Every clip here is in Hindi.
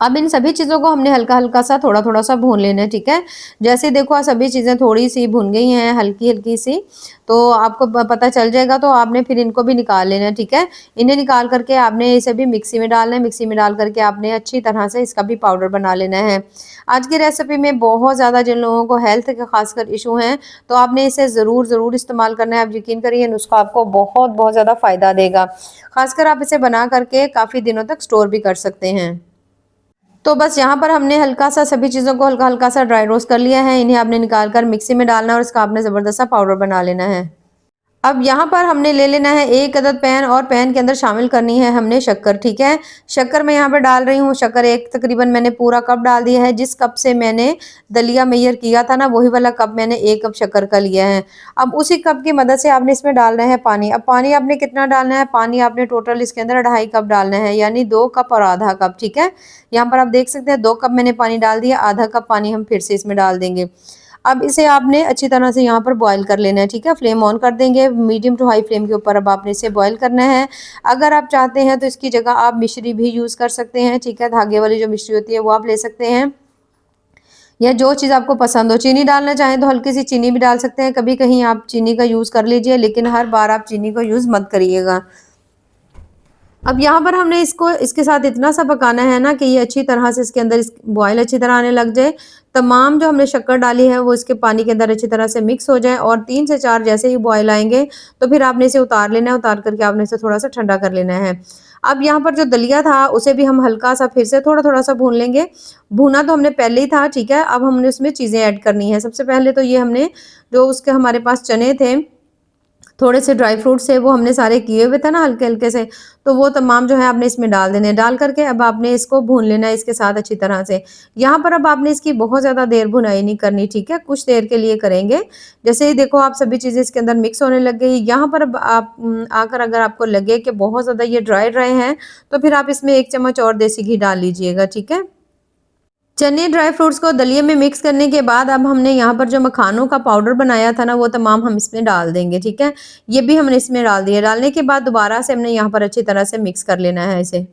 अब इन सभी चीज़ों को हमने हल्का हल्का सा थोड़ा थोड़ा सा भून लेना है, ठीक है। जैसे देखो सभी चीज़ें थोड़ी सी भुन गई हैं हल्की हल्की सी, तो आपको पता चल जाएगा, तो आपने फिर इनको भी निकाल लेना है, ठीक है। इन्हें निकाल करके आपने इसे भी मिक्सी में डालना है। मिक्सी में डाल करके आपने अच्छी तरह से इसका भी पाउडर बना लेना है। आज की रेसिपी में बहुत ज़्यादा जिन लोगों को हेल्थ के खासकर इशू हैं, तो आपने इसे ज़रूर इस्तेमाल करना है। आप यकीन करिए नुस्खा आपको बहुत बहुत ज़्यादा फ़ायदा देगा। खासकर आप इसे बना करके काफ़ी दिनों तक स्टोर भी कर सकते हैं। तो बस यहाँ पर हमने हल्का सा सभी चीज़ों को हल्का हल्का सा ड्राई रोस्ट कर लिया है। इन्हें आपने निकाल कर मिक्सी में डालना है और इसका आपने ज़बरदस्त सा पाउडर बना लेना है। अब यहाँ पर हमने ले लेना है एक अदद पैन, और पैन के अंदर शामिल करनी है हमने शक्कर, ठीक है। शक्कर मैं यहाँ पर डाल रही हूँ। शक्कर एक तकरीबन मैंने पूरा कप डाल दिया है। जिस कप से मैंने दलिया मेजर किया था ना, वही वाला कप मैंने एक कप शक्कर का लिया है। अब उसी कप की मदद से आपने इसमें डालना है पानी। अब पानी आपने कितना डालना है? पानी आपने टोटल इसके अंदर 2.5 कप डालना है, यानी 2 कप और आधा कप, ठीक है। यहाँ पर आप देख सकते हैं 2 कप मैंने पानी डाल दिया, आधा कप पानी हम फिर से इसमें डाल देंगे। अब इसे आपने अच्छी तरह से यहाँ पर बॉईल कर लेना है, ठीक है। फ्लेम ऑन कर देंगे, मीडियम टू हाई फ्लेम के ऊपर अब आपने इसे बॉईल करना है। अगर आप चाहते हैं तो इसकी जगह आप मिश्री भी यूज़ कर सकते हैं, ठीक है। धागे वाली जो मिश्री होती है वो आप ले सकते हैं, या जो चीज़ आपको पसंद हो। चीनी डालना चाहें तो हल्की सी चीनी भी डाल सकते हैं। कभी कहीं आप चीनी का यूज़ कर लीजिए, लेकिन हर बार आप चीनी को यूज़ मत करिएगा। अब यहाँ पर हमने इसको इसके साथ इतना सा पकाना है ना कि ये अच्छी तरह से इसके अंदर बॉयल अच्छी तरह आने लग जाए। तमाम जो हमने शक्कर डाली है वो इसके पानी के अंदर अच्छी तरह से मिक्स हो जाए, और 3 से 4 जैसे ही बॉयल आएंगे तो फिर आपने इसे उतार लेना है। उतार करके आपने इसे थोड़ा सा ठंडा कर लेना है। अब यहाँ पर जो दलिया था उसे भी हम हल्का सा फिर से थोड़ा थोड़ा सा भून लेंगे। भूना तो हमने पहले ही था, ठीक है। अब हमने उसमें चीज़ें ऐड करनी है। सबसे पहले तो ये हमने जो उसके हमारे पास चने थे, थोड़े से ड्राई फ्रूट्स थे, वो हमने सारे किए हुए थे ना हल्के हल्के से, तो वो तमाम जो है आपने इसमें डाल देने। डाल करके अब आपने इसको भून लेना है इसके साथ अच्छी तरह से। यहाँ पर अब आपने इसकी बहुत ज़्यादा देर भुनाई नहीं करनी, ठीक है। कुछ देर के लिए करेंगे। जैसे ही देखो आप सभी चीज़ें इसके अंदर मिक्स होने लग गई, यहाँ पर अब आप आकर अगर आपको लगे कि बहुत ज़्यादा ये ड्राई ड्राई है, तो फिर आप इसमें 1 चम्मच और देसी घी डाल लीजिएगा, ठीक है। चने ड्राई फ्रूट्स को दलिये में मिक्स करने के बाद अब हमने यहाँ पर जो मखानों का पाउडर बनाया था ना, वो तमाम हम इसमें डाल देंगे, ठीक है। ये भी हमने इसमें डाल दिया। डालने के बाद दोबारा से हमने यहाँ पर अच्छी तरह से मिक्स कर लेना है इसे।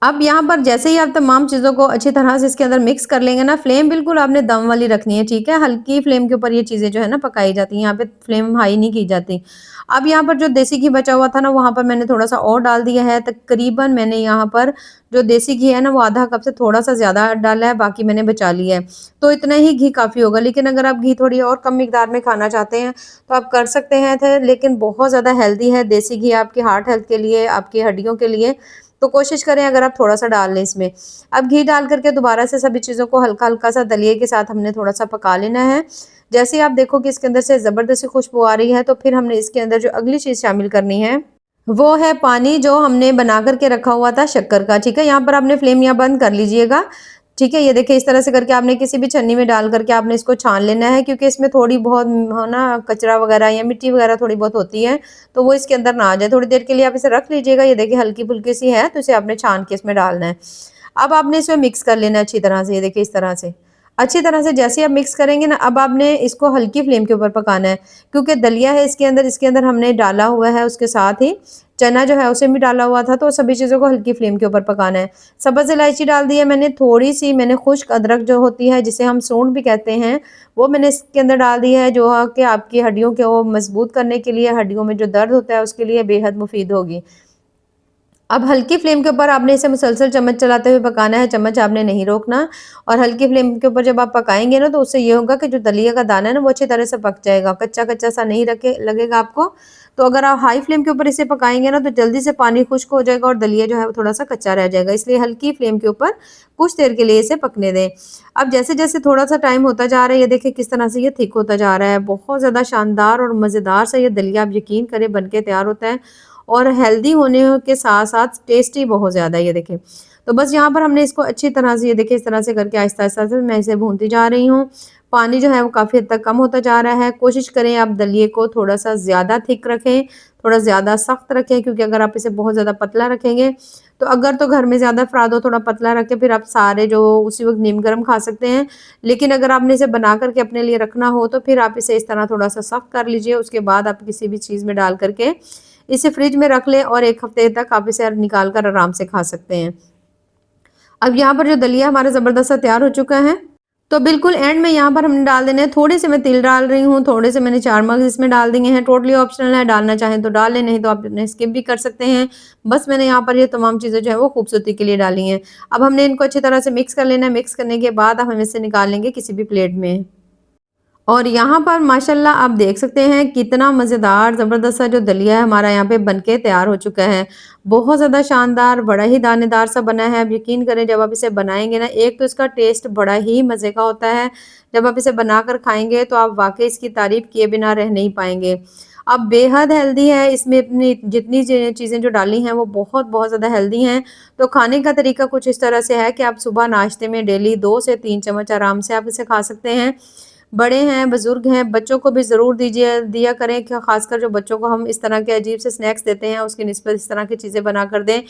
अब यहाँ पर जैसे ही आप तमाम चीज़ों को अच्छी तरह से इसके अंदर मिक्स कर लेंगे ना, फ्लेम बिल्कुल आपने दम वाली रखनी है, ठीक है। हल्की फ्लेम के ऊपर ये चीज़ें जो है ना पकाई जाती हैं, यहाँ पे फ्लेम हाई नहीं की जाती। अब यहाँ पर जो देसी घी बचा हुआ था ना, वहाँ पर मैंने थोड़ा सा और डाल दिया है। तकरीबन मैंने यहाँ पर जो देसी घी है ना, वो आधा कप से थोड़ा सा ज़्यादा डाला है, बाकी मैंने बचा लिया है। तो इतना ही घी काफ़ी होगा, लेकिन अगर आप घी थोड़ी और कम मिकदार में खाना चाहते हैं तो आप कर सकते हैं थे, लेकिन बहुत ज़्यादा हेल्दी है देसी घी आपकी हार्ट हेल्थ के लिए, आपकी हड्डियों के लिए। तो कोशिश करें अगर आप थोड़ा सा डाल लें इसमें। अब घी डाल करके दोबारा से सभी चीज़ों को हल्का हल्का सा दलिये के साथ हमने थोड़ा सा पका लेना है। जैसे ही आप देखो कि इसके अंदर से ज़बरदस्ती खुशबू आ रही है, तो फिर हमने इसके अंदर जो अगली चीज़ शामिल करनी है वो है पानी, जो हमने बना करके रखा हुआ था शक्कर का, ठीक है। यहाँ पर आपने फ्लेम यहाँ बंद कर लीजिएगा, ठीक है। ये देखिए इस तरह से करके आपने किसी भी छन्नी में डाल करके आपने इसको छान लेना है, क्योंकि इसमें थोड़ी बहुत हो ना कचरा वगैरह या मिट्टी वगैरह थोड़ी बहुत होती है, तो वो इसके अंदर ना आ जाए। थोड़ी देर के लिए आप इसे रख लीजिएगा। ये देखिए हल्की फुल्की सी है, तो इसे आपने छान के इसमें डालना है। अब आपने इसमें मिक्स कर लेना है अच्छी तरह से। ये देखिए इस तरह से अच्छी तरह से जैसे ही आप मिक्स करेंगे ना, अब आपने इसको हल्की फ्लेम के ऊपर पकाना है, क्योंकि दलिया है इसके अंदर हमने डाला हुआ है, उसके साथ ही चना जो है उसे भी डाला हुआ था, तो सभी चीज़ों को हल्की फ्लेम के ऊपर पकाना है। सब्ज़ इलायची डाल दी है मैंने, थोड़ी सी मैंने खुश्क अदरक जो होती है, जिसे हम सूंड भी कहते हैं, वो मैंने इसके अंदर डाल दी है, जो कि आपकी हड्डियों को मजबूत करने के लिए, हड्डियों में जो दर्द होता है उसके लिए बेहद मुफीद होगी। अब हल्की फ्लेम के ऊपर आपने इसे मुसलसल चम्मच चलाते हुए पकाना है, चम्मच आपने नहीं रोकना। और हल्की फ्लेम के ऊपर जब आप पकाएंगे ना, तो उससे ये होगा कि जो दलिया का दाना है ना, वो अच्छी तरह से पक जाएगा, कच्चा कच्चा सा नहीं रखे लगेगा आपको। तो अगर आप हाई फ्लेम के ऊपर इसे पकाएंगे ना, तो जल्दी से पानी खुश्क हो जाएगा और दलिया जो है वो थोड़ा सा कच्चा रह जाएगा। इसलिए हल्की फ्लेम के ऊपर कुछ देर के लिए इसे पकने दें। अब जैसे जैसे थोड़ा सा टाइम होता जा रहा है, ये देखिए किस तरह से ये थिक होता जा रहा है। बहुत ज़्यादा शानदार और मज़ेदार सा ये दलिया, आप यकीन करें, बन के तैयार होता है, और हेल्दी होने के साथ साथ टेस्टी बहुत ज़्यादा। ये देखें, तो बस यहाँ पर हमने इसको अच्छी तरह से, ये देखिए इस तरह से करके आहिस्ता आहिस्ता से मैं इसे भूनती जा रही हूँ। पानी जो है वो काफ़ी हद तक कम होता जा रहा है। कोशिश करें आप दलिये को थोड़ा सा ज़्यादा थिक रखें, थोड़ा ज़्यादा सख्त रखें, क्योंकि अगर आप इसे बहुत ज़्यादा पतला रखेंगे तो अगर तो घर में ज़्यादा अफराद हो, थोड़ा पतला रखें, फिर आप सारे जो उसी वक्त नीम गर्म खा सकते हैं। लेकिन अगर आपने इसे बना करके अपने लिए रखना हो, तो फिर आप इसे इस तरह थोड़ा सा सख्त कर लीजिए। उसके बाद आप किसी भी चीज़ में डाल करके इसे फ्रिज में रख लें, और 1 हफ्ते तक आप इसे निकाल कर आराम से खा सकते हैं। अब यहाँ पर जो दलिया हमारा ज़बरदस्त सा तैयार हो चुका है, तो बिल्कुल एंड में यहाँ पर हमने डाल देने हैं, थोड़े से मैं तिल डाल रही हूँ, थोड़े से मैंने चार मगज़ इसमें डाल दिए हैं, टोटली ऑप्शनल है, डालना चाहें तो डाल लें, नहीं तो आप इन्हें स्किप भी कर सकते हैं। बस मैंने यहाँ पर ये तमाम चीज़ें जो है वो खूबसूरती के लिए डाली हैं। अब हमने इनको अच्छी तरह से मिक्स कर लेना है, मिक्स करने के बाद अब हम इसे निकाल लेंगे किसी भी प्लेट में। और यहाँ पर माशाल्लाह आप देख सकते हैं कितना मज़ेदार ज़बरदस्त सा जो दलिया है हमारा यहाँ पे बनके तैयार हो चुका है। बहुत ज़्यादा शानदार, बड़ा ही दानेदार सा बना है। आप यकीन करें जब आप इसे बनाएँगे ना, एक तो इसका टेस्ट बड़ा ही मज़े का होता है। जब आप इसे बनाकर खाएँगे तो आप वाक़ई इसकी तारीफ़ किए बिना रह नहीं पाएँगे। अब बेहद हेल्दी है, इसमें अपनी जितनी चीज़ें जो डाली हैं वो बहुत-बहुत ज़्यादा हेल्दी हैं। तो खाने का तरीका कुछ इस तरह से है कि आप सुबह नाश्ते में डेली 2 से 3 चम्मच आराम से आप इसे खा सकते हैं। बड़े हैं, बुज़ुर्ग हैं, बच्चों को भी ज़रूर दिया करें कि ख़ासकर जो बच्चों को हम इस तरह के अजीब से स्नैक्स देते हैं, उसकी निस्बत इस तरह की चीज़ें बना कर दें।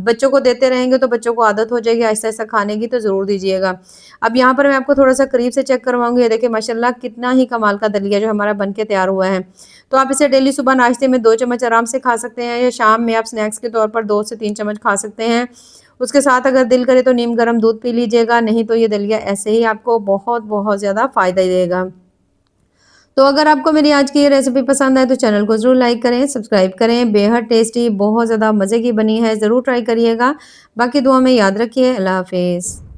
बच्चों को देते रहेंगे तो बच्चों को आदत हो जाएगी आहिस्ता-आहिस्ता खाने की, तो ज़रूर दीजिएगा। अब यहाँ पर मैं आपको थोड़ा-सा करीब से चेक करवाऊँगी। ये देखिए माशाल्लाह कितना ही कमाल का दलिया जो हमारा बन के तैयार हुआ है। तो आप इसे डेली सुबह नाश्ते में 2 चम्मच आराम से खा सकते हैं या शाम में आप स्नैक्स के तौर पर 2 से 3 चम्मच खा सकते हैं। उसके साथ अगर दिल करे तो नीम गर्म दूध पी लीजिएगा, नहीं तो ये दलिया ऐसे ही आपको बहुत-बहुत ज़्यादा फ़ायदा देगा। तो अगर आपको मेरी आज की ये रेसिपी पसंद आए तो चैनल को ज़रूर लाइक करें, सब्सक्राइब करें। बेहद टेस्टी, बहुत ज़्यादा मज़े की बनी है, ज़रूर ट्राई करिएगा। बाकी दुआ में याद रखिए। अल्लाह हाफ़िज़।